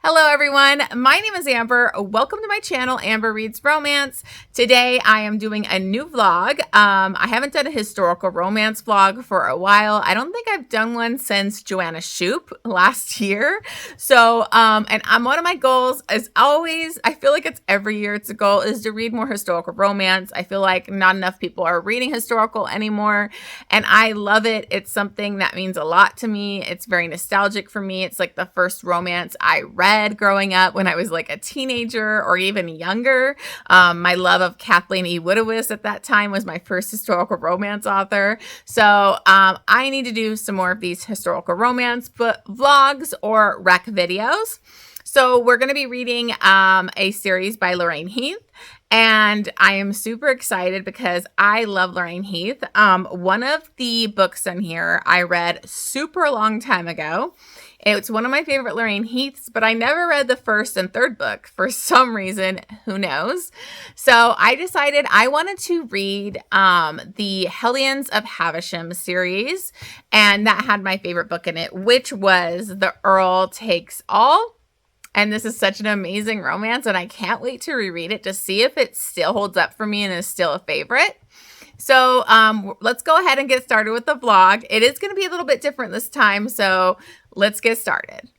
Hello everyone, my name is Amber. Welcome to my channel, Amber Reads Romance. Today I am doing a new vlog. I haven't done a historical romance vlog for a while. I don't think I've done one since Joanna Shoup last year. So, and one of my goals is always, I feel like it's every year it's a goal, is to read more historical romance. I feel like not enough people are reading historical anymore, and I love it. It's something that means a lot to me. It's very nostalgic for me. It's like the first romance I read growing up when I was like a teenager or even younger. My love of Kathleen E. Woodiwiss at that time was my first historical romance author. So I need to do some more of these historical romance vlogs or rec videos. So we're going to be reading a series by Lorraine Heath. And I am super excited because I love Lorraine Heath. One of the books in here I read super long time ago. It's one of my favorite Lorraine Heaths, but I never read the first and third book for some reason. Who knows? So I decided I wanted to read the Hellions of Havisham series, and that had my favorite book in it, which was the Earl Takes All. And this is such an amazing romance, and I can't wait to reread it to see if it still holds up for me and is still a favorite. So let's go ahead and get started with the vlog. It is going to be a little bit different this time, so let's get started.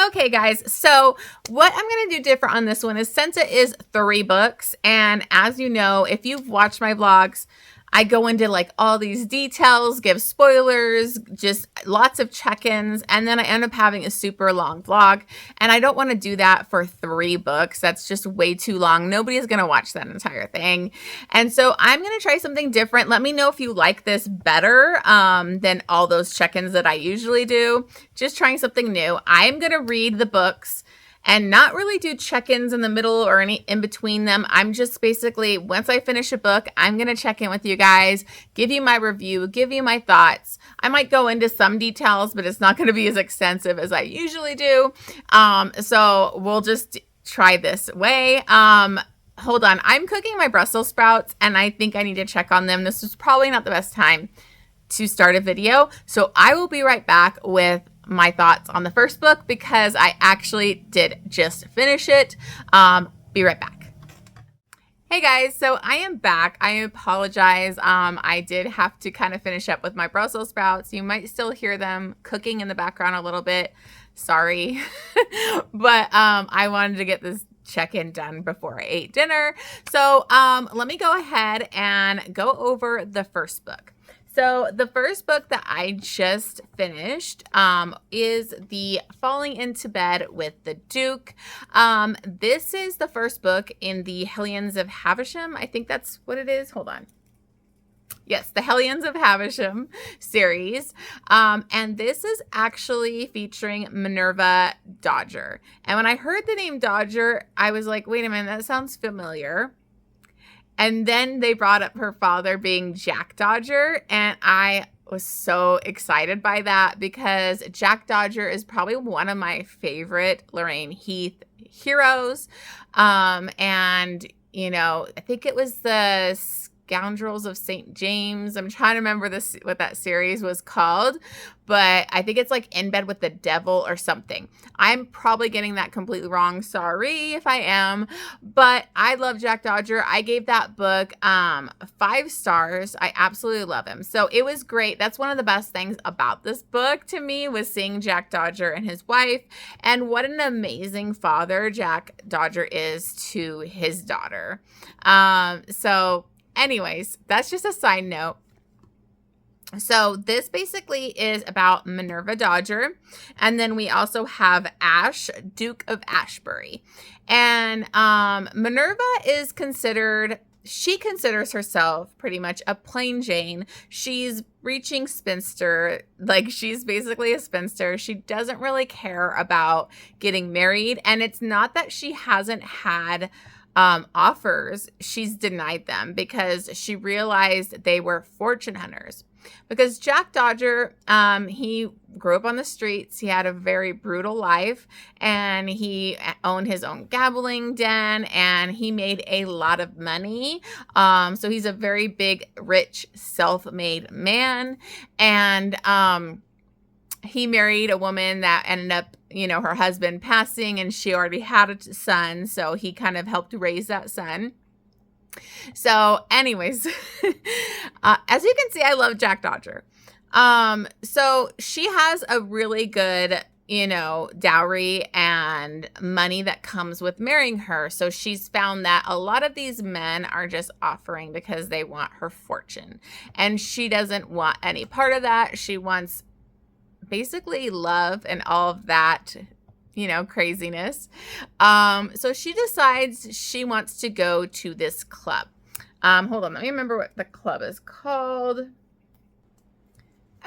Okay, guys, so what I'm going to do different on this one is, since it is 3 books, and as you know, if you've watched my vlogs, I go into like all these details, give spoilers, just lots of check-ins, and then I end up having a super long vlog, and I don't want to do that for 3 books. That's just way too long. Nobody's going to watch that entire thing. And so I'm going to try something different. Let me know if you like this better than all those check-ins that I usually do. Just trying something new. I'm going to read the books and not really do check-ins in the middle or any in between them. I'm just basically, once I finish a book, I'm going to check in with you guys, give you my review, give you my thoughts. I might go into some details, but it's not going to be as extensive as I usually do. So we'll just try this way. Hold on. I'm cooking my Brussels sprouts, and I think I need to check on them. This is probably not the best time to start a video. So I will be right back with my thoughts on the first book, because I actually did just finish it. Be right back. Hey guys, so I am back. I apologize. I did have to kind of finish up with my Brussels sprouts. You might still hear them cooking in the background a little bit. Sorry. But I wanted to get this check-in done before I ate dinner. So let me go ahead and go over the first book. So the first book that I just finished is the Falling into Bed with the Duke. This is the first book in the Hellions of Havisham. I think that's what it is. Hold on. Yes, the Hellions of Havisham series. And this is actually featuring Minerva Dodger. And when I heard the name Dodger, I was like, wait a minute, that sounds familiar. And then they brought up her father being Jack Dodger, and I was so excited by that, because Jack Dodger is probably one of my favorite Lorraine Heath heroes. And, you know, I think it was the Scoundrels of St. James. I'm trying to remember what that series was called, but I think it's like In Bed with the Devil or something. I'm probably getting that completely wrong. Sorry if I am, but I love Jack Dodger. I gave that book 5 stars. I absolutely love him. So it was great. That's one of the best things about this book to me, was seeing Jack Dodger and his wife, and what an amazing father Jack Dodger is to his daughter. So anyways, that's just a side note. So this basically is about Minerva Dodger. And then we also have Ash, Duke of Ashbury. And Minerva is she considers herself pretty much a plain Jane. She's reaching spinster. Like, she's basically a spinster. She doesn't really care about getting married. And it's not that she hasn't had offers, she's denied them because she realized they were fortune hunters. Because Jack Dodger, he grew up on the streets. He had a very brutal life, and he owned his own gambling den, and he made a lot of money. So he's a very big, rich, self-made man. And he married a woman that ended up, her husband passing, and she already had a son. So he kind of helped raise that son. So anyways, as you can see, I love Jack Dodger. So she has a really good, dowry and money that comes with marrying her. So she's found that a lot of these men are just offering because they want her fortune, and she doesn't want any part of that. She wants basically love and all of that, craziness. So she decides she wants to go to this club. Hold on, let me remember what the club is called.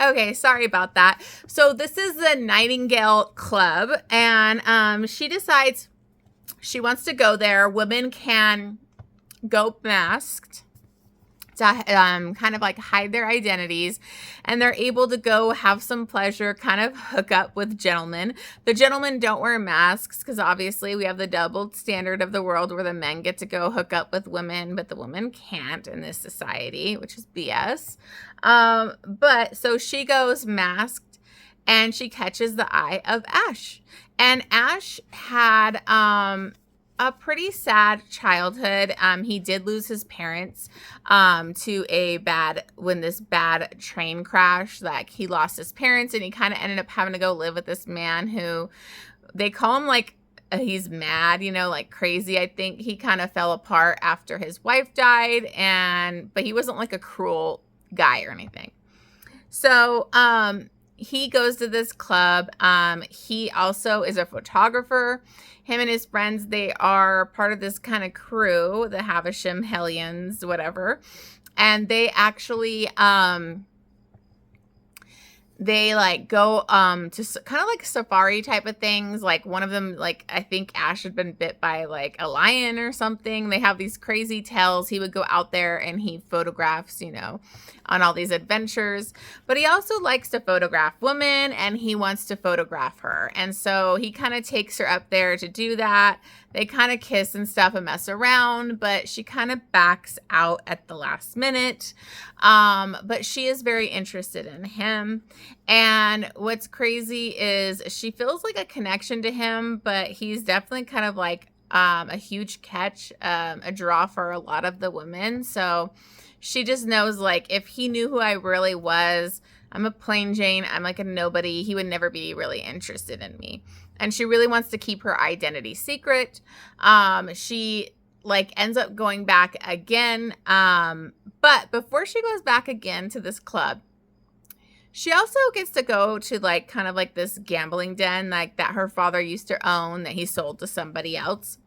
Okay, sorry about that. So this is the Nightingale Club, and she decides she wants to go there. Women can go masked to kind of like hide their identities, and they're able to go have some pleasure, kind of hook up with gentlemen. The gentlemen don't wear masks because obviously we have the double standard of the world where the men get to go hook up with women, but the women can't in this society, which is BS. But so she goes masked, and she catches the eye of Ash. And Ash had a pretty sad childhood. He did lose his parents to this bad train crash. Like, he lost his parents, and he kind of ended up having to go live with this man who they call him like he's mad, like crazy. I think he kind of fell apart after his wife died, but he wasn't like a cruel guy or anything. So he goes to this club. He also is a photographer. Him and his friends, they are part of this kind of crew, the Havisham Hellions, whatever. And they actually, they like go to kind of like safari type of things. Like one of them, like I think Ash had been bit by like a lion or something. They have these crazy tales. He would go out there and he photographs, on all these adventures. But he also likes to photograph women, and he wants to photograph her. And so he kind of takes her up there to do that. They kind of kiss and stuff and mess around, but she kind of backs out at the last minute. But she is very interested in him. And what's crazy is she feels like a connection to him, but he's definitely kind of like a huge catch, a draw for a lot of the women. So she just knows, like, if he knew who I really was, I'm a plain Jane, I'm like a nobody, he would never be really interested in me. And she really wants to keep her identity secret. She like ends up going back again. But before she goes back again to this club, she also gets to go to like kind of like this gambling den like that her father used to own that he sold to somebody else.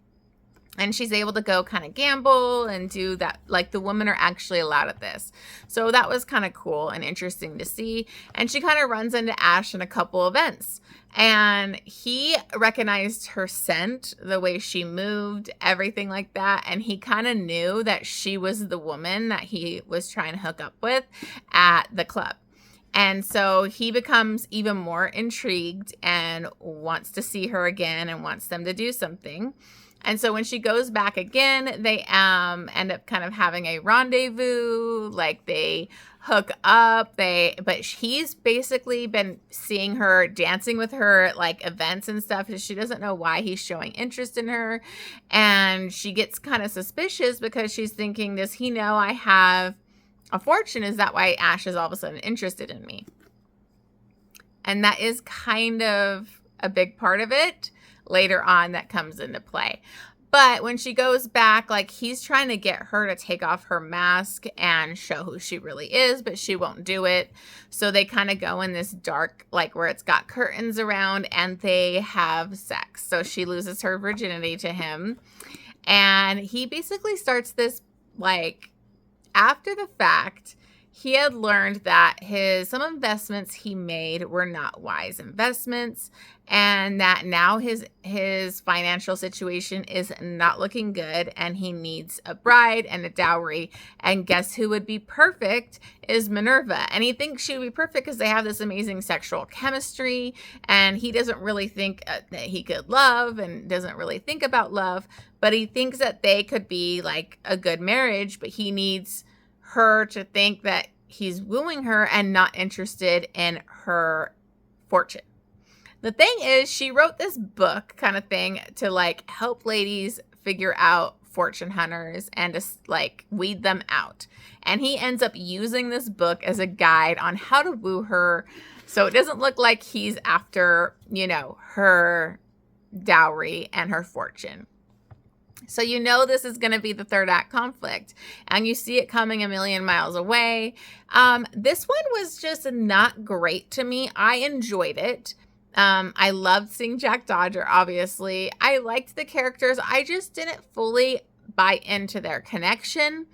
And she's able to go kind of gamble and do that. Like, the women are actually allowed at this. So that was kind of cool and interesting to see. And she kind of runs into Ash in a couple events. And he recognized her scent, the way she moved, everything like that. And he kind of knew that she was the woman that he was trying to hook up with at the club. And so he becomes even more intrigued and wants to see her again and wants them to do something. And so when she goes back again, they end up kind of having a rendezvous, like they hook up, but he's basically been seeing her, dancing with her at like events and stuff. She doesn't know why he's showing interest in her. And she gets kind of suspicious because she's thinking, does he know I have a fortune? Is that why Ash is all of a sudden interested in me? And that is kind of a big part of it later on that comes into play. But when she goes back, like, he's trying to get her to take off her mask and show who she really is, but she won't do it. So they kind of go in this dark, like where it's got curtains around, and they have sex. So she loses her virginity to him. And he basically starts this, like, after the fact, he had learned that some investments he made were not wise investments, and that now his financial situation is not looking good, and he needs a bride and a dowry. And guess who would be perfect is Minerva. And he thinks she would be perfect because they have this amazing sexual chemistry, and he doesn't really think that he could love, and doesn't really think about love, but he thinks that they could be like a good marriage, but he needs her to think that he's wooing her and not interested in her fortune. The thing is, she wrote this book kind of thing to like help ladies figure out fortune hunters and to like weed them out. And he ends up using this book as a guide on how to woo her, so it doesn't look like he's after, her dowry and her fortune. So this is going to be the third act conflict, and you see it coming a million miles away. This one was just not great to me. I enjoyed it. I loved seeing Jack Dodger, obviously. I liked the characters. I just didn't fully buy into their connection.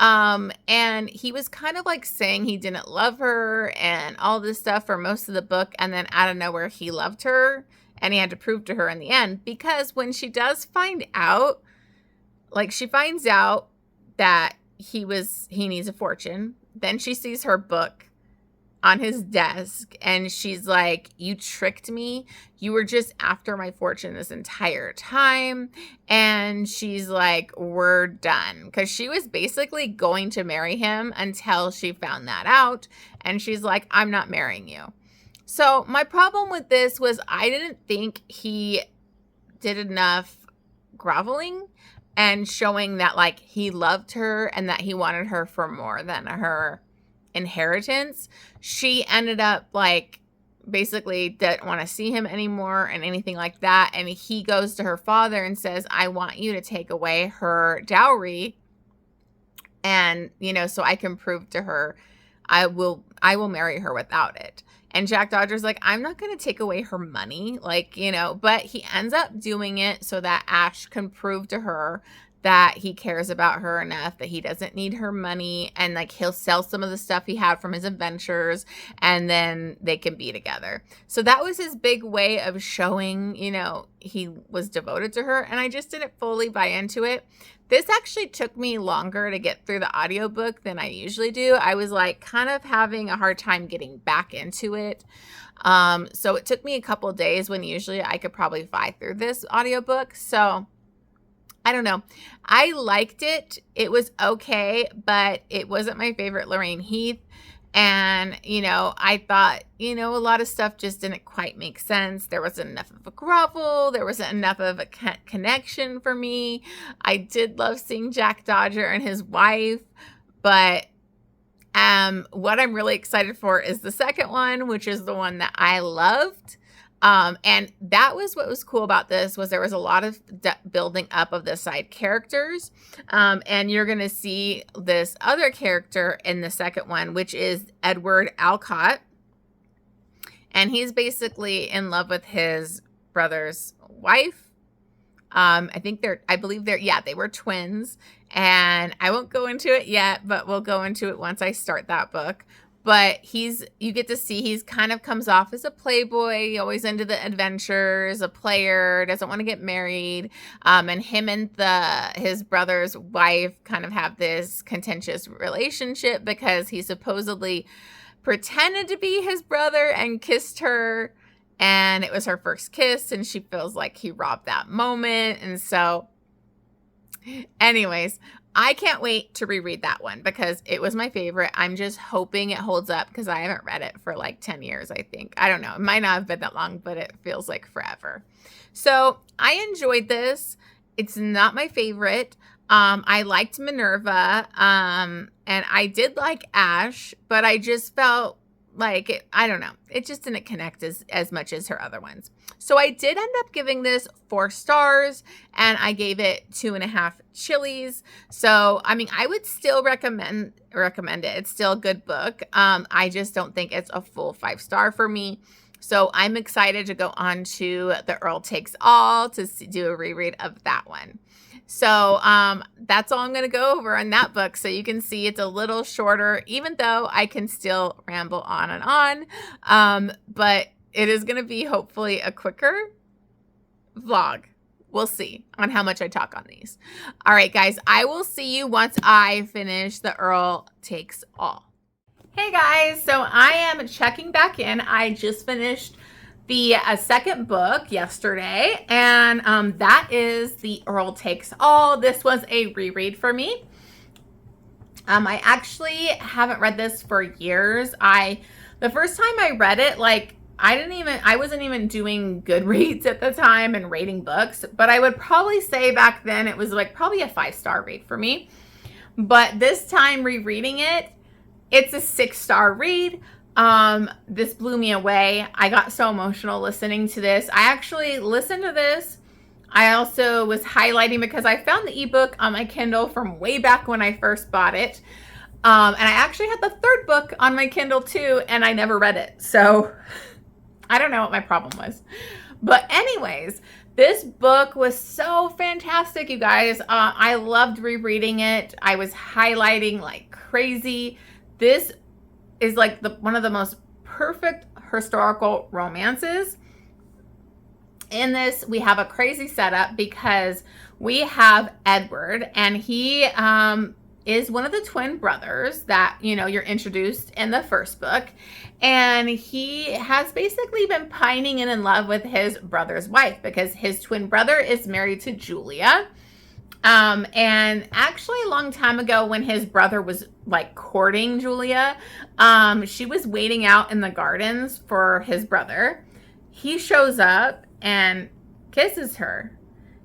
And he was kind of like saying he didn't love her and all this stuff for most of the book, and then out of nowhere he loved her. And he had to prove to her in the end, because when she does find out, she finds out that he needs a fortune. Then she sees her book on his desk, and she's like, you tricked me. You were just after my fortune this entire time. And she's like, we're done. Because she was basically going to marry him until she found that out. And she's like, I'm not marrying you. So my problem with this was I didn't think he did enough groveling and showing that he loved her and that he wanted her for more than her inheritance. She ended up basically didn't want to see him anymore and anything like that. And he goes to her father and says, I want you to take away her dowry. And, so I can prove to her I will marry her without it. And Jack Dodger's like, I'm not going to take away her money, but he ends up doing it so that Ash can prove to her that he cares about her enough, that he doesn't need her money, and he'll sell some of the stuff he had from his adventures, and then they can be together. So that was his big way of showing, he was devoted to her, and I just didn't fully buy into it. This actually took me longer to get through the audiobook than I usually do. I was kind of having a hard time getting back into it. So it took me a couple days when usually I could probably fly through this audiobook. So I don't know. I liked it. It was okay, but it wasn't my favorite Lorraine Heath. And, I thought, a lot of stuff just didn't quite make sense. There wasn't enough of a grovel. There wasn't enough of a connection for me. I did love seeing Jack Dodger and his wife, but what I'm really excited for is the second one, which is the one that I loved. And that was what was cool about this, was there was a lot of building up of the side characters. And you're going to see this other character in the second one, which is Edward Alcott. And he's basically in love with his brother's wife. I believe they were twins, and I won't go into it yet, but we'll go into it once I start that book. But you get to see he's kind of comes off as a playboy, always into the adventures, a player, doesn't want to get married. And him and his brother's wife kind of have this contentious relationship because he supposedly pretended to be his brother and kissed her. And it was her first kiss, and she feels like he robbed that moment. And so, anyways, I can't wait to reread that one because it was my favorite. I'm just hoping it holds up because I haven't read it for 10 years, I think. I don't know. It might not have been that long, but it feels like forever. So I enjoyed this. It's not my favorite. I liked Minerva, and I did like Ash, but I just felt I don't know. It just didn't connect as much as her other ones. So I did end up giving this 4 stars, and I gave it 2.5 chilies. So, I would still recommend it. It's still a good book. I just don't think it's a full 5-star for me. So I'm excited to go on to the Earl Takes All to do a reread of that one. So that's all I'm going to go over on that book. So you can see it's a little shorter, even though I can still ramble on and on. But it is going to be hopefully a quicker vlog. We'll see on how much I talk on these. All right, guys, I will see you once I finish the Earl Takes All. Hey guys, so I am checking back in. I just finished the second book yesterday, and that is the Earl Takes All. This was a reread for me. I actually haven't read this for years. The first time I read it, like, I wasn't even doing Goodreads at the time and rating books, but I would probably say back then it was like probably a 5-star read for me. But this time rereading it, it's a 6-star read. This blew me away. I got so emotional listening to this. I actually listened to this. I also was highlighting because I found the ebook on my Kindle from way back when I first bought it. And I actually had the third book on my Kindle too, and I never read it. So I don't know what my problem was. But anyways, this book was so fantastic, you guys. I loved rereading it. I was highlighting like crazy. This is like one of the most perfect historical romances. In this, we have a crazy setup because we have Edward, and he is one of the twin brothers that, you know, you're introduced in the first book. And he has basically been pining and in love with his brother's wife because his twin brother is married to Julia. And actually a long time ago when his brother was like courting Julia, she was waiting out in the gardens for his brother. He shows up and kisses her,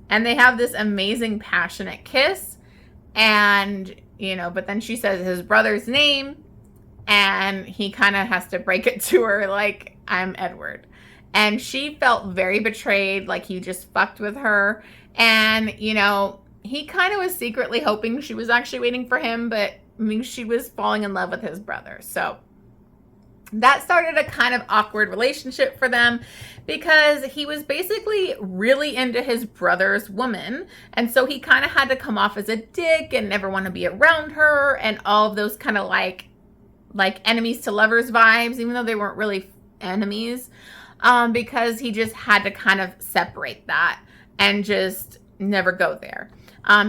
and they have this amazing passionate kiss. And, you know, but then she says his brother's name, and he kind of has to break it to her like, I'm Edward. And she felt very betrayed, like he just fucked with her. And, you know, he kind of was secretly hoping she was actually waiting for him, but I mean, she was falling in love with his brother. So that started a kind of awkward relationship for them because he was basically really into his brother's woman. And so he kind of had to come off as a dick and never want to be around her and all of those kind of like enemies to lovers vibes, even though they weren't really enemies, because he just had to kind of separate that and just never go there.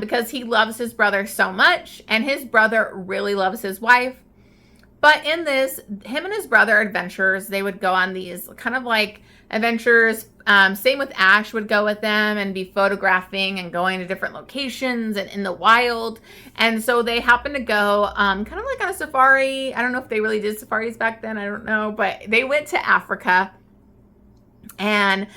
Because he loves his brother so much, and his brother really loves his wife. But in this, him and his brother adventures, they would go on these kind of like adventures. Same with Ash would go with them and be photographing and going to different locations and in the wild. And so they happened to go kind of like on a safari. I don't know if they really did safaris back then. I don't know. But they went to Africa, and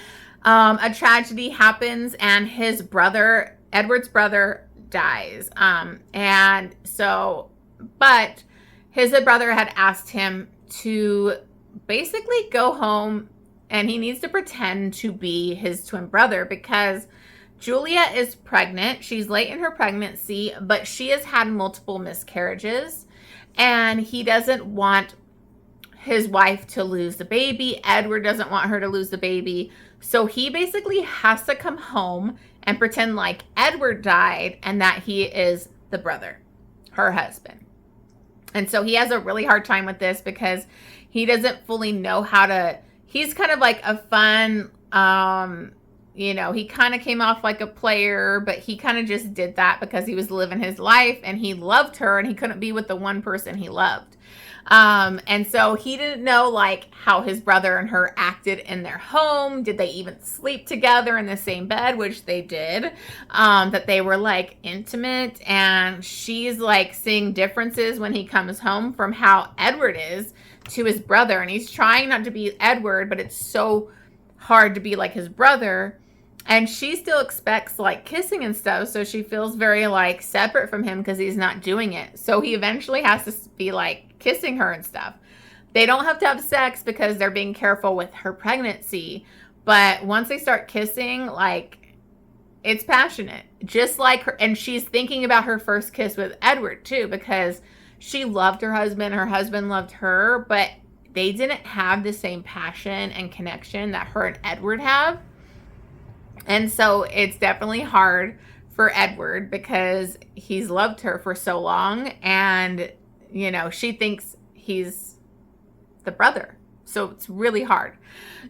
a tragedy happens, and his brother, Edward's brother, dies. And so, but his brother had asked him to basically go home, and he needs to pretend to be his twin brother because Julia is pregnant. She's late in her pregnancy, but she has had multiple miscarriages, and he doesn't want his wife to lose the baby. Edward doesn't want her to lose the baby. So he basically has to come home and pretend like Edward died and that he is the brother, her husband. And so he has a really hard time with this because he doesn't fully know how to, he's kind of like a fun, you know, he kind of came off like a player, but he kind of just did that because he was living his life and he loved her and he couldn't be with the one person he loved. And so he didn't know like how his brother and her acted in their home. Did they even sleep together in the same bed, which they did, that they were like intimate, and she's like seeing differences when he comes home from how Edward is to his brother. And he's trying not to be Edward, but it's so hard to be like his brother. And she still expects like kissing and stuff. So she feels very like separate from him because he's not doing it. So he eventually has to be like kissing her and stuff. They don't have to have sex because they're being careful with her pregnancy. But once they start kissing, like, it's passionate. Just like her. And she's thinking about her first kiss with Edward too, because she loved her husband. Her husband loved her. But they didn't have the same passion and connection that her and Edward have. And so it's definitely hard for Edward because he's loved her for so long, and she thinks he's the brother. So it's really hard.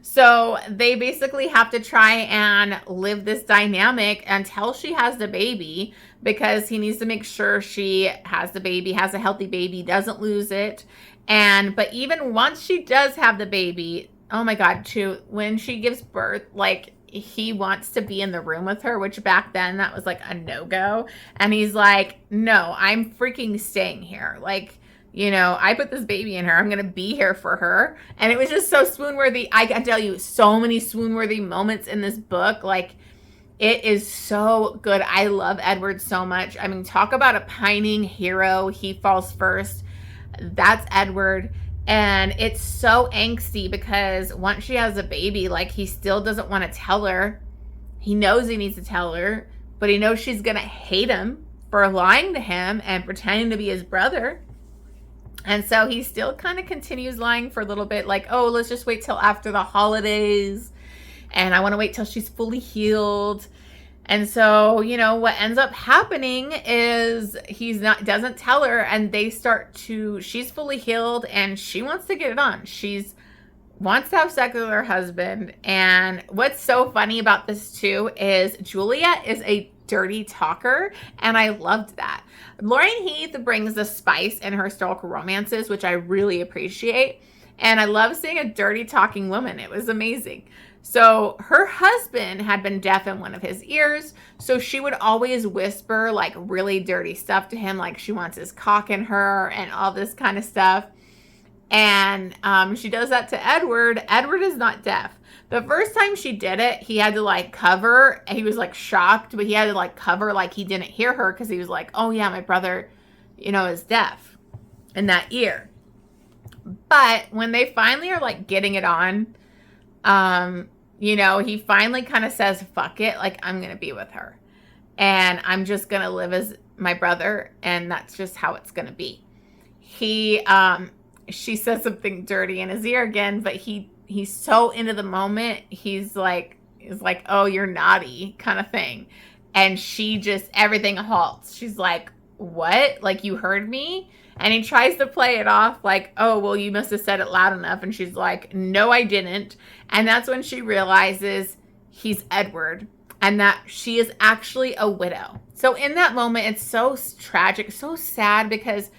So they basically have to try and live this dynamic until she has the baby, because he needs to make sure she has the baby, has a healthy baby, doesn't lose it. But even once she does have the baby, oh my God, too, when she gives birth, like, he wants to be in the room with her, which back then that was like a no-go. And he's like, no, I'm freaking staying here. Like, I put this baby in her. I'm going to be here for her. And it was just so swoon-worthy. I can tell you so many swoon-worthy moments in this book. Like, it is so good. I love Edward so much. I mean, talk about a pining hero. He falls first. That's Edward. And it's so angsty because once she has a baby, like, he still doesn't want to tell her. He knows he needs to tell her, but he knows she's going to hate him for lying to him and pretending to be his brother. And so he still kind of continues lying for a little bit, like, oh, let's just wait till after the holidays. And I want to wait till she's fully healed. And so, what ends up happening is doesn't tell her, and she's fully healed and she wants to get it on. She's wants to have sex with her husband. And what's so funny about this too is Juliet is a dirty talker, and I loved that. Lorraine Heath brings the spice in her historical romances, which I really appreciate. And I love seeing a dirty talking woman. It was amazing. So her husband had been deaf in one of his ears, so she would always whisper like really dirty stuff to him, like she wants his cock in her and all this kind of stuff. And she does that to Edward. Edward is not deaf. The first time she did it, he had to like cover. He was like shocked, but he had to like cover like he didn't hear her, because he was like, oh yeah, my brother, is deaf in that ear. But when they finally are like getting it on, he finally kind of says, fuck it. Like, I'm going to be with her and I'm just going to live as my brother. And that's just how it's going to be. She says something dirty in his ear again, but he's so into the moment. He's like, oh, you're naughty kind of thing. And she just, everything halts. She's like, what? Like, you heard me? And he tries to play it off like, oh, well, you must have said it loud enough. And she's like, no, I didn't. And that's when she realizes he's Edward and that she is actually a widow. So in that moment, it's so tragic, so sad, because,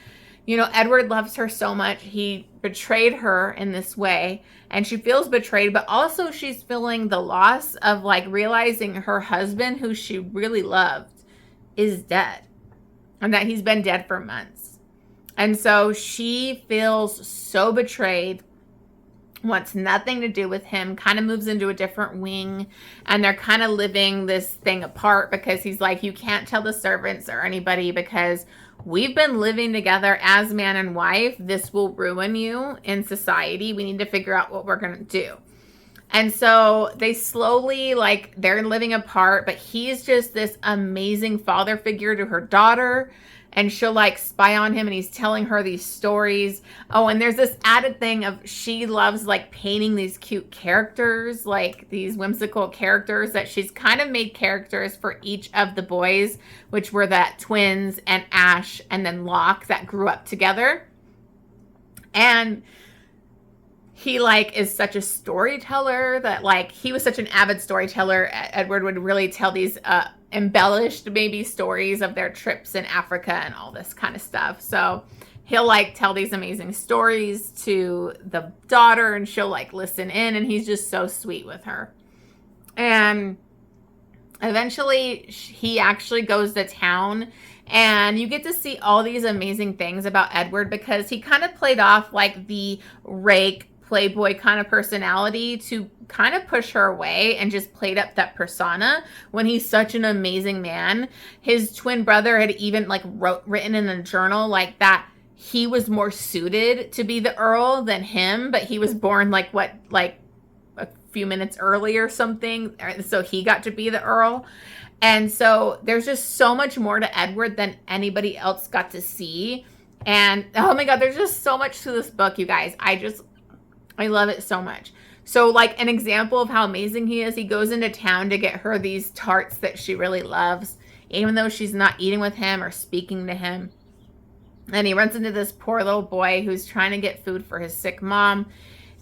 Edward loves her so much. He betrayed her in this way, and she feels betrayed, but also she's feeling the loss of like realizing her husband, who she really loved, is dead, and that he's been dead for months. And so she feels so betrayed, wants nothing to do with him, kind of moves into a different wing, and they're kind of living this thing apart, because he's like, you can't tell the servants or anybody, because we've been living together as man and wife. This will ruin you in society. We need to figure out what we're going to do. And so they slowly, like, they're living apart, but he's just this amazing father figure to her daughter. And she'll like spy on him, and he's telling her these stories. Oh, and there's this added thing of she loves like painting these cute characters, like these whimsical characters, that she's kind of made characters for each of the boys, which were the twins and Ash and then Locke, that grew up together. And he like is such a storyteller that like he was such an avid storyteller. Edward would really tell these embellished maybe stories of their trips in Africa and all this kind of stuff. So he'll like tell these amazing stories to the daughter, and she'll like listen in, and he's just so sweet with her. And eventually he actually goes to town, and you get to see all these amazing things about Edward, because he kind of played off like the rake playboy kind of personality to kind of push her away, and just played up that persona when he's such an amazing man. His twin brother had even like written in a journal like that he was more suited to be the Earl than him, but he was born like a few minutes early or something, so he got to be the Earl. And so there's just so much more to Edward than anybody else got to see. And oh my God, there's just so much to this book, you guys. I love it so much. So like an example of how amazing he is, he goes into town to get her these tarts that she really loves. even though she's not eating with him or speaking to him. And he runs into this poor little boy who's trying to get food for his sick mom.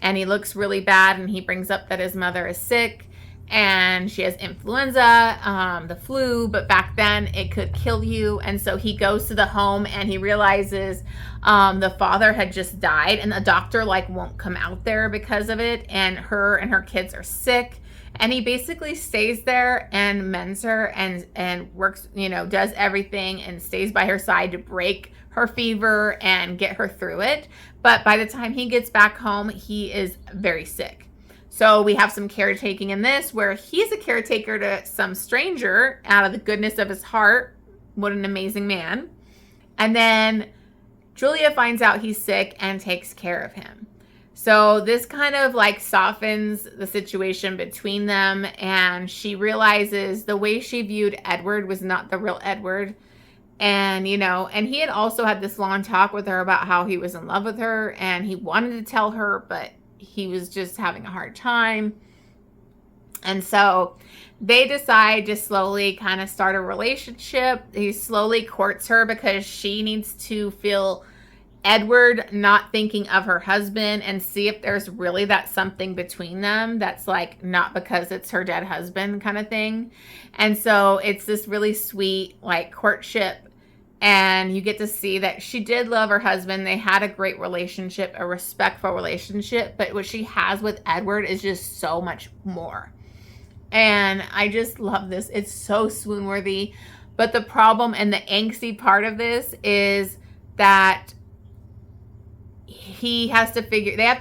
And he looks really bad, and he brings up that his mother is sick and she has influenza, the flu, but back then it could kill you. And so he goes to the home and he realizes the father had just died, and the doctor like won't come out there because of it, and her kids are sick. And he basically stays there and mends her and works, does everything and stays by her side to break her fever and get her through it. But by the time he gets back home, he is very sick. So we have some caretaking in this, where he's a caretaker to some stranger out of the goodness of his heart. What an amazing man. And then Julia finds out he's sick and takes care of him. So this kind of like softens the situation between them, and she realizes the way she viewed Edward was not the real Edward. And, and he had also had this long talk with her about how he was in love with her and he wanted to tell her, but he was just having a hard time. And so they decide to slowly kind of start a relationship. He slowly courts her because she needs to feel Edward not thinking of her husband and see if there's really that something between them that's like not because it's her dead husband kind of thing. And so it's this really sweet like courtship, and you get to see that she did love her husband. They had a great relationship, a respectful relationship, but what she has with Edward is just so much more. And I just love this. It's so swoon worthy. But the problem and the angsty part of this is that they have to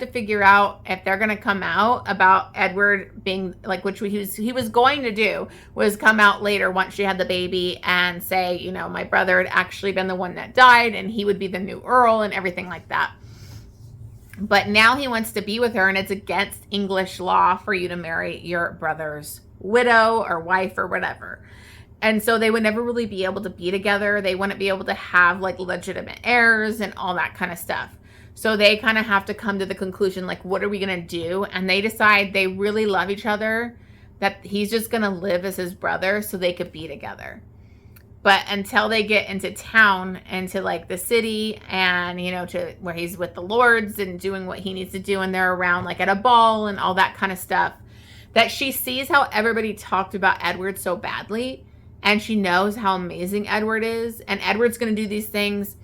figure out if they're going to come out about Edward being like, which he was going to do was come out later once she had the baby and say, my brother had actually been the one that died and he would be the new Earl and everything like that. But now he wants to be with her, and it's against English law for you to marry your brother's widow or wife or whatever. And so they would never really be able to be together. They wouldn't be able to have like legitimate heirs and all that kind of stuff. So they kind of have to come to the conclusion, like, what are we going to do? And they decide they really love each other, that he's just going to live as his brother so they could be together. But until they get into town, into like the city and, to where he's with the lords and doing what he needs to do, and they're around like at a ball and all that kind of stuff, that she sees how everybody talked about Edward so badly, and she knows how amazing Edward is. And Edward's going to do these things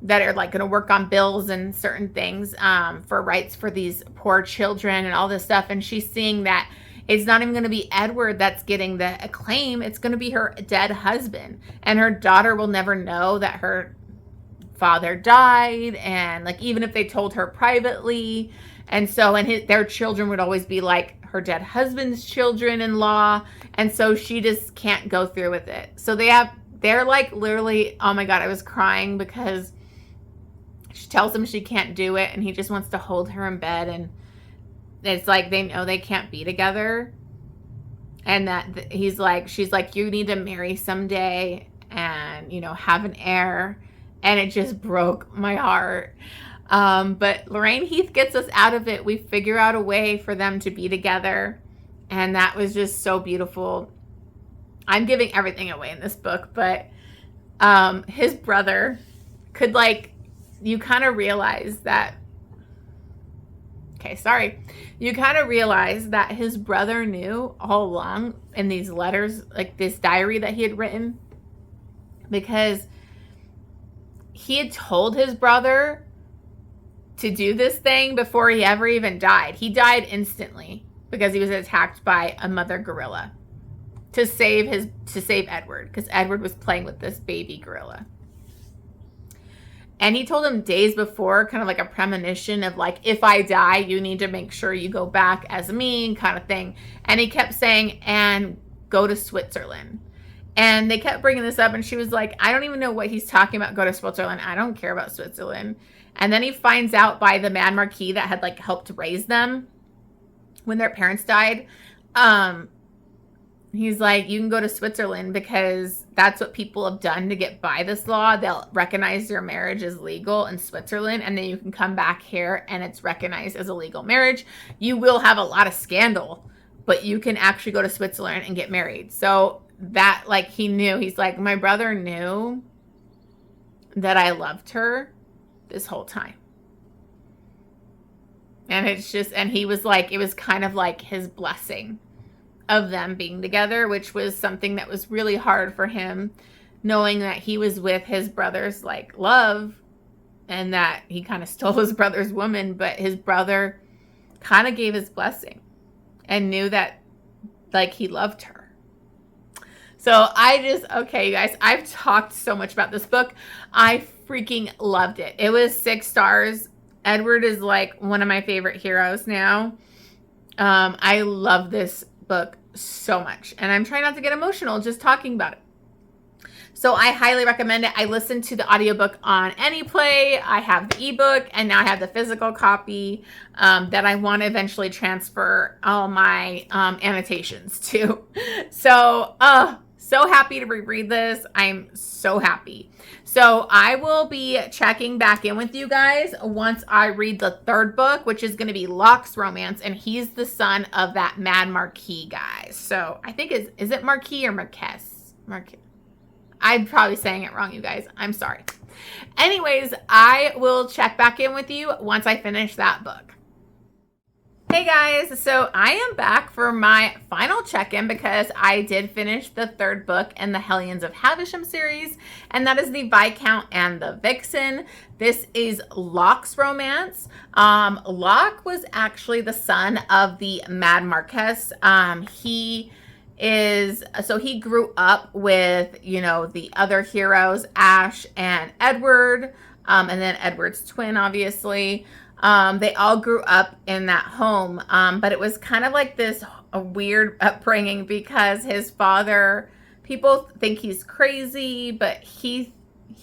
that are like going to work on bills and certain things for rights for these poor children and all this stuff. And she's seeing that it's not even going to be Edward that's getting the acclaim. It's going to be her dead husband. And her daughter will never know that her father died. And like, even if they told her privately. And so, their children would always be like her dead husband's children-in-law. And so she just can't go through with it. So they're like literally, oh my God, I was crying because she tells him she can't do it, and he just wants to hold her in bed, and it's like they know they can't be together, and that she's like, you need to marry someday and, have an heir, and it just broke my heart. But Lorraine Heath gets us out of it. We figure out a way for them to be together, and that was just so beautiful. I'm giving everything away in this book, but his brother could you kind of realize that, you kind of realize that his brother knew all along in these letters, like this diary that he had written, because he had told his brother to do this thing before he ever even died. He died instantly because he was attacked by a mother gorilla to save Edward, because Edward was playing with this baby gorilla. And he told him days before, kind of like a premonition of like, if I die, you need to make sure you go back as me, kind of thing. And he kept saying, and go to Switzerland. And they kept bringing this up, and she was like, I don't even know what he's talking about, go to Switzerland. I don't care about Switzerland. And then he finds out by the Mad Marquis that had like helped raise them when their parents died. He's like, you can go to Switzerland because that's what people have done to get by this law. They'll recognize your marriage as legal in Switzerland, and then you can come back here and it's recognized as a legal marriage. You will have a lot of scandal, but you can actually go to Switzerland and get married. So that, like, he knew, he's like, my brother knew that I loved her this whole time. And it's just, and he was like, it was kind of like his blessing of them being together, which was something that was really hard for him, knowing that he was with his brother's like love, and that he kind of stole his brother's woman, but his brother kind of gave his blessing and knew that like he loved her. So okay, you guys, I've talked so much about this book. I freaking loved it. It was 6 stars. Edward is like one of my favorite heroes now. I love this book so much, and I'm trying not to get emotional just talking about it. So I highly recommend it. I listened to the audiobook on AnyPlay. I have the ebook, and now I have the physical copy that I want to eventually transfer all my annotations to. So, so happy to reread this. I'm so happy. So I will be checking back in with you guys once I read the 3rd book, which is going to be Locke's romance, and he's the son of that Mad Marquis guy. So I think is it Marquis or Marquess? Marquis. I'm probably saying it wrong, you guys. I'm sorry. Anyways, I will check back in with you once I finish that book. Hey guys, so I am back for my final check-in because I did finish the 3rd book in the Hellions of Havisham series, and that is the Viscount and the Vixen. This is Locke's romance. Locke was actually the son of the Mad Marquess. He grew up with, you know, the other heroes, Ash and Edward, and then Edward's twin, obviously. They all grew up in that home, but it was kind of like a weird upbringing because his father, people think he's crazy, but he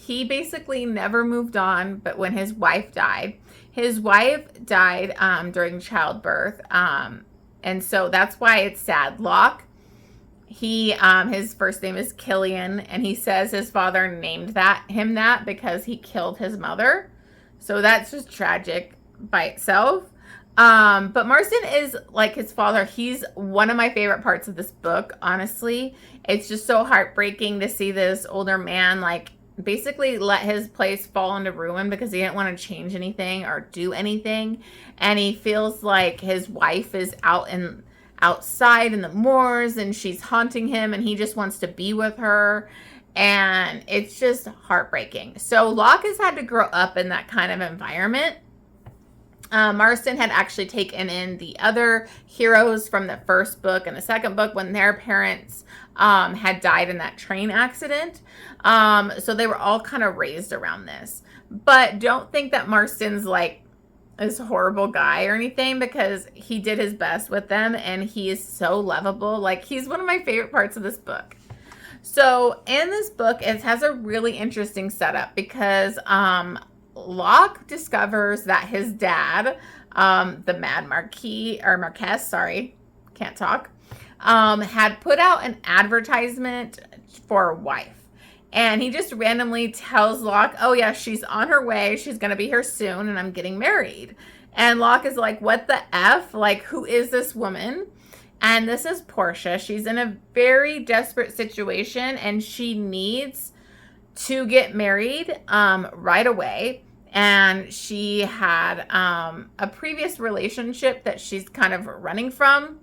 basically never moved on. But when his wife died during childbirth, and so that's why it's sad. Locke, his first name is Killian, and he says his father named him that because he killed his mother. So that's just tragic by itself. But Marston is like his father. He's one of my favorite parts of this book, honestly. It's just so heartbreaking to see this older man like basically let his place fall into ruin because he didn't want to change anything or do anything. And he feels like his wife is outside in the moors and she's haunting him, and he just wants to be with her. And it's just heartbreaking. So Locke has had to grow up in that kind of environment. Marston had actually taken in the other heroes from the 1st book and the 2nd book when their parents had died in that train accident. So they were all kind of raised around this. But don't think that Marston's like this horrible guy or anything, because he did his best with them and he is so lovable. Like, he's one of my favorite parts of this book. So in this book, it has a really interesting setup because Locke discovers that his dad, the Mad Marquis, or Marquess, sorry, can't talk, had put out an advertisement for a wife. And he just randomly tells Locke, oh yeah, she's on her way. She's going to be here soon and I'm getting married. And Locke is like, what the F? Like, who is this woman? And this is Portia. She's in a very desperate situation and she needs to get married right away. And she had a previous relationship that she's kind of running from,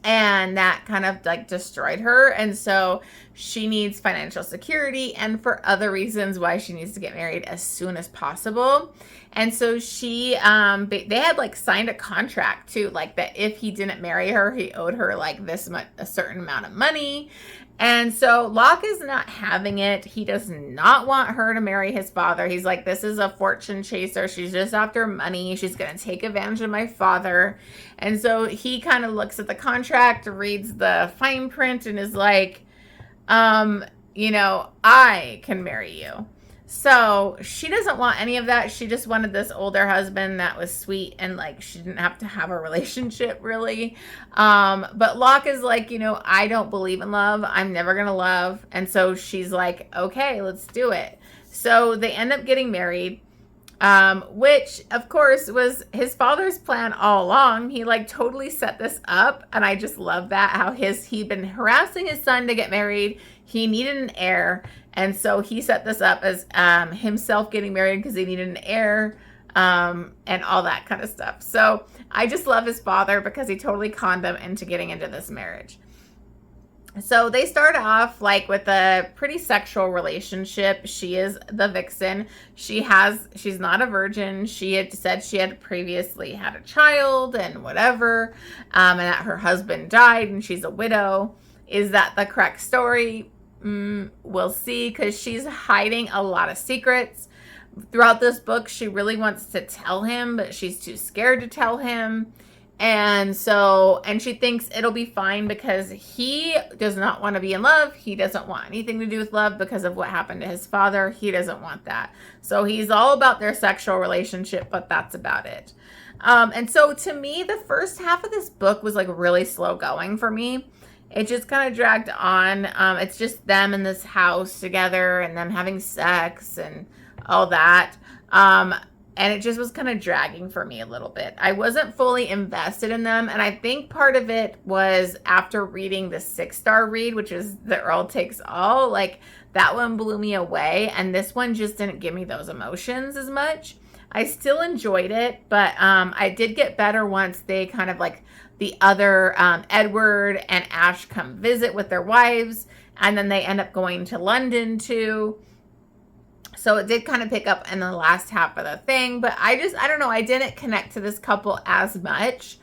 and that kind of like destroyed her. And so she needs financial security and for other reasons why she needs to get married as soon as possible. And so they had like signed a contract too, like that if he didn't marry her, he owed her like a certain amount of money. And so Locke is not having it. He does not want her to marry his father. He's like, this is a fortune chaser. She's just after money. She's going to take advantage of my father. And so he kind of looks at the contract, reads the fine print, and is like, you know, I can marry you. So she doesn't want any of that. She just wanted this older husband that was sweet and like she didn't have to have a relationship really. But Locke is like, you know, I don't believe in love. I'm never going to love. And so she's like, okay, let's do it. So they end up getting married. Which of course was his father's plan all along. He like totally set this up, and I just love that how he'd been harassing his son to get married. He needed an heir, and so he set this up as himself getting married because he needed an heir, and all that kind of stuff. So I just love his father because he totally conned them into getting into this marriage. So they start off like with a pretty sexual relationship. She is the Vixen. She's not a virgin. She had said she had previously had a child and whatever, and that her husband died and she's a widow. Is that the correct story? We'll see, because she's hiding a lot of secrets. Throughout this book, she really wants to tell him, but she's too scared to tell him. And she thinks it'll be fine because he does not want to be in love. He doesn't want anything to do with love because of what happened to his father. He doesn't want that. So he's all about their sexual relationship, but that's about it. And so to me, the first half of this book was like really slow going for me. It just kind of dragged on. It's just them in this house together and them having sex and all that. And it just was kind of dragging for me a little bit. I wasn't fully invested in them. And I think part of it was after reading the 6-star read, which is the Earl Takes All, like that one blew me away. And this one just didn't give me those emotions as much. I still enjoyed it, but I did get better once they kind of like the other Edward and Ash come visit with their wives. And then they end up going to London too. So it did kind of pick up in the last half of the thing, but I don't know. I didn't connect to this couple as much.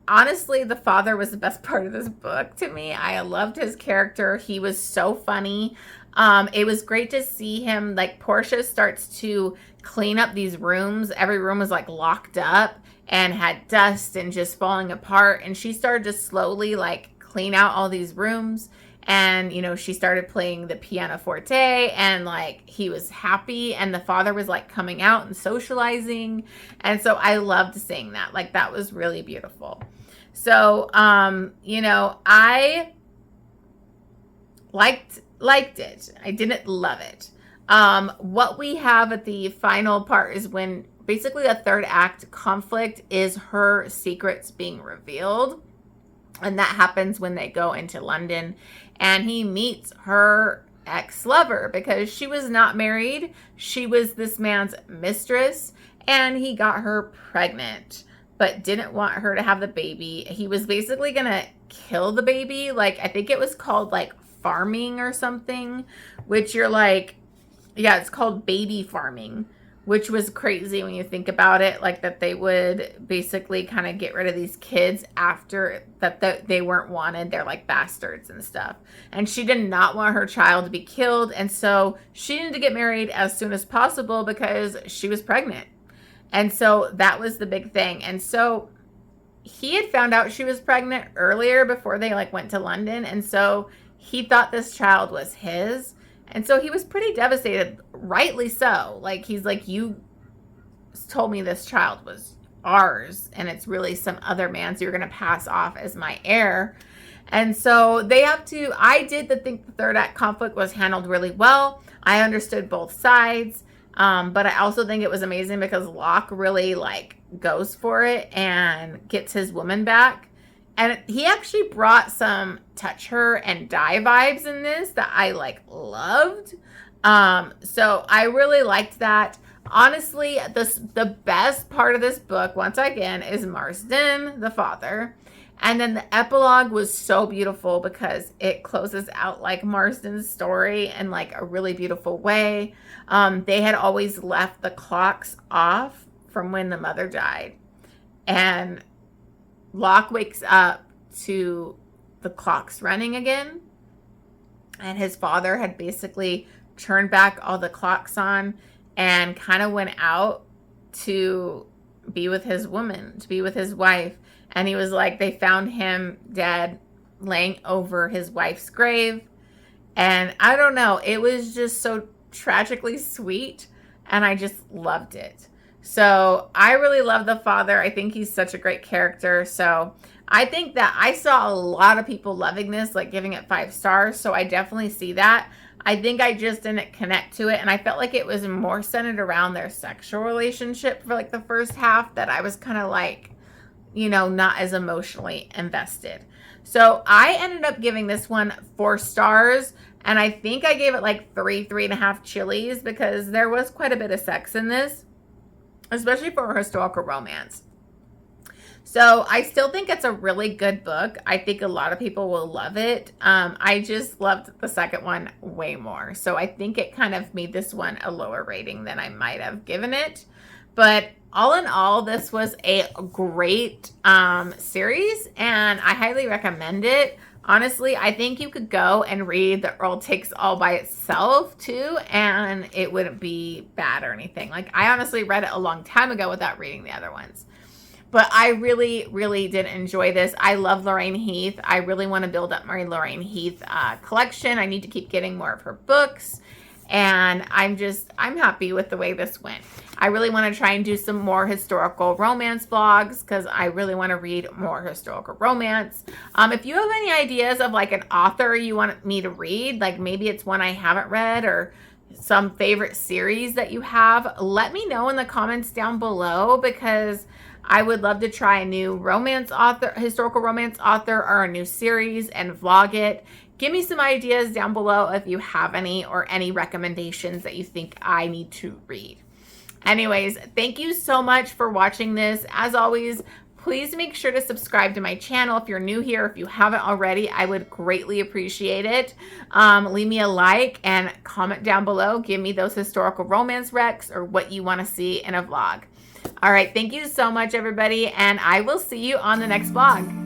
Honestly, the father was the best part of this book to me. I loved his character. He was so funny. It was great to see him, like Portia starts to clean up these rooms. Every room was like locked up and had dust and just falling apart. And she started to slowly like clean out all these rooms. And, you know, she started playing the pianoforte and like he was happy and the father was like coming out and socializing. And so I loved seeing that. Like that was really beautiful. So, you know, I liked it. I didn't love it. What we have at the final part is when basically a third act conflict is her secrets being revealed. And that happens when they go into London and he meets her ex-lover because she was not married. She was this man's mistress and he got her pregnant, but didn't want her to have the baby. He was basically going to kill the baby. Like, I think it was called like farming or something, which you're like, yeah, it's called baby farming, which was crazy when you think about it, like that they would basically kind of get rid of these kids after that they weren't wanted. They're like bastards and stuff. And she did not want her child to be killed. And so she needed to get married as soon as possible because she was pregnant. And so that was the big thing. And so he had found out she was pregnant earlier before they like went to London. And so he thought this child was his. And so he was pretty devastated, rightly so. Like, he's like, you told me this child was ours, and it's really some other man's you're going to pass off as my heir. And so I did think the third act conflict was handled really well. I understood both sides, but I also think it was amazing because Locke really, like, goes for it and gets his woman back. And he actually brought some touch her and die vibes in this that I like loved. So I really liked that. Honestly, the best part of this book, once again, is Marsden, the father. And then the epilogue was so beautiful because it closes out like Marsden's story in like a really beautiful way. They had always left the clocks off from when the mother died. And Locke wakes up to the clocks running again. And his father had basically turned back all the clocks on and kind of went out to be with his woman, to be with his wife. And he was like, they found him dead, laying over his wife's grave. And I don't know, it was just so tragically sweet. And I just loved it. So I really love the father. I think he's such a great character. So I think that I saw a lot of people loving this, like giving it 5 stars. So I definitely see that. I think I just didn't connect to it, and I felt like it was more centered around their sexual relationship for like the first half, that I was kind of like, you know, not as emotionally invested. So I ended up giving this one 4 stars, and I think I gave it like 3.5 chilies, because there was quite a bit of sex in this, especially for a historical romance. So I still think it's a really good book. I think a lot of people will love it. I just loved the second one way more. So I think it kind of made this one a lower rating than I might have given it. But all in all, this was a great series, and I highly recommend it. Honestly, I think you could go and read the Earl Takes All by itself too, and it wouldn't be bad or anything. Like, I honestly read it a long time ago without reading the other ones. But I really, really did enjoy this. I love Lorraine Heath. I really want to build up my Lorraine Heath collection. I need to keep getting more of her books. And I'm happy with the way this went. I really want to try and do some more historical romance vlogs, because I really want to read more historical romance. If you have any ideas of like an author you want me to read, like maybe it's one I haven't read, or some favorite series that you have, let me know in the comments down below, because I would love to try a new romance author, historical romance author, or a new series and vlog it. Give me some ideas down below if you have any, or any recommendations that you think I need to read. Anyways, thank you so much for watching this. As always, please make sure to subscribe to my channel if you're new here. If you haven't already, I would greatly appreciate it. Leave me a like and comment down below. Give me those historical romance recs, or what you want to see in a vlog. All right, thank you so much, everybody, and I will see you on the next vlog.